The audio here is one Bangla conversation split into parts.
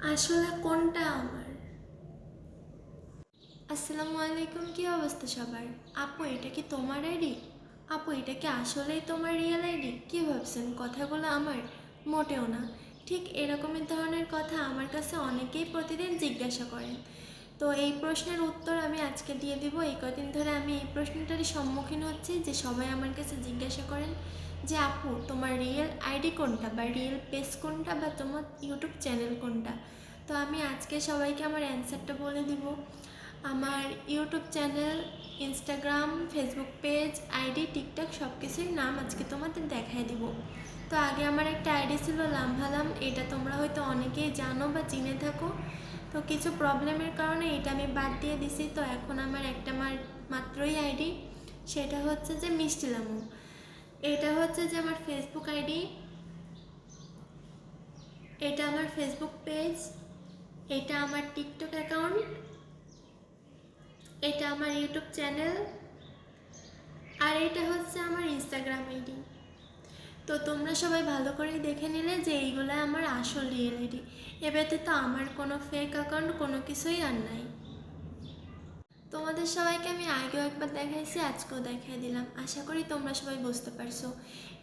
আসলে কোনটা আমার? আসসালামু আলাইকুম, কি অবস্থা সবার? আপু, এটা কি তোমার আইডি? আপু, এটা কি আসলেই তোমার রিয়েল আইডি? কি ভাবছেন কথাগুলো আমার? মোটেও না। ঠিক এরকমের ধরনের কথা আমার কাছে অনেকেই প্রতিদিন জিজ্ঞাসা করেন। তো এই প্রশ্নের উত্তর আমি আজকে দিয়ে দিব। এই কদিন ধরে আমি এই প্রশ্নটারই সম্মুখীন হচ্ছি যে সবাই আমার কাছে জিজ্ঞাসা করেন যে আপু, তোমার রিয়েল আইডি কোনটা, বা রিয়েল পেজ কোনটা, বা তোমার ইউটিউব চ্যানেল কোনটা। তো আমি আজকে সবাইকে আমার অ্যান্সারটা বলে দিব। আমার YouTube channel, Instagram, Facebook page, ID, TikTok সব কিছুর নাম আজকে তোমাদের দেখাই দিব। তো আগে আমার একটা আইডি ছিল লামভালাম, এটা তোমরা হয়তো অনেকেই জানো বা চিনে থাকো। তো কিছু প্রবলেমের কারণে এটা আমি বাদ দিয়ে দিছি। তো এখন আমার একটা মাত্রই আইডি, সেটা হচ্ছে যে মিষ্টি লামু। এটা হচ্ছে যে আমার ফেসবুক আইডি, এটা আমার ফেসবুক পেজ, এটা আমার টিকটক অ্যাকাউন্ট, এটা আমার ইউটিউব চ্যানেল, আর এটা হচ্ছে আমার ইনস্টাগ্রাম আইডি। তো তোমরা সবাই ভালো করে দেখে নিলে যে এইগুলো আমার আসল রিয়েল আইডি। এ ব্যতীত আমার কোনো ফেক অ্যাকাউন্ট কোনো কিছুই আর নাই। তোমাদের সবাইকে আমি আগেও একবার দেখাইছি, আজকেও দেখাই দিলাম। আশা করি তোমরা সবাই বুঝতে পারছো।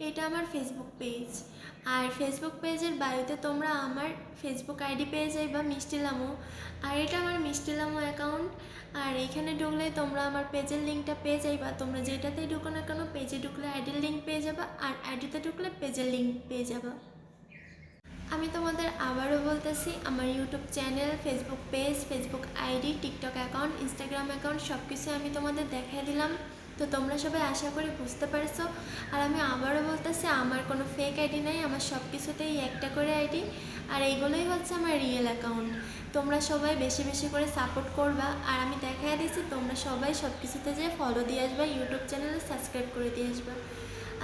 এটা আমার ফেসবুক পেজ, আর ফেসবুক পেজের বায়োতে তোমরা আমার ফেসবুক আইডি পেয়ে যাইবা মিষ্টি লামু। আর এটা আমার মিষ্টি লামু অ্যাকাউন্ট। আর এইখানে ঢুকলে তোমরা আমার পেজের লিঙ্কটা পেয়ে যাইবা। তোমরা যেটাতেই ঢুকো না কেন, পেজে ঢুকলে আইডির লিঙ্ক পেয়ে যাবা, আর আইডিতে ঢুকলে পেজের লিঙ্ক পেয়ে যাবা। আমি তোমাদের আবারও বলতেছি, আমার YouTube channel, Facebook page, Facebook ID, TikTok account, Instagram account সব কিছু আমি তোমাদের দেখাই দিলাম। তো তোমরা সবাই আশা করি বুঝতে পারছো। আর আমি আবারও বলতেছি, আমার কোনো ফেক আইডি নাই, আমার সব কিছুতেই একটা করে আইডি। আর এইগুলোই হচ্ছে আমার রিয়েল অ্যাকাউন্ট। তোমরা সবাই বেশি বেশি করে সাপোর্ট করবা। আর আমি দেখাই দিচ্ছি, তোমরা সবাই সব কিছুতে যেয়ে ফলো দিয়ে আসবা, ইউটিউব চ্যানেলে সাবস্ক্রাইব করে দিয়ে আসবা।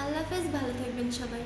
আল্লাহ হাফেজ, ভালো থাকবেন সবাই।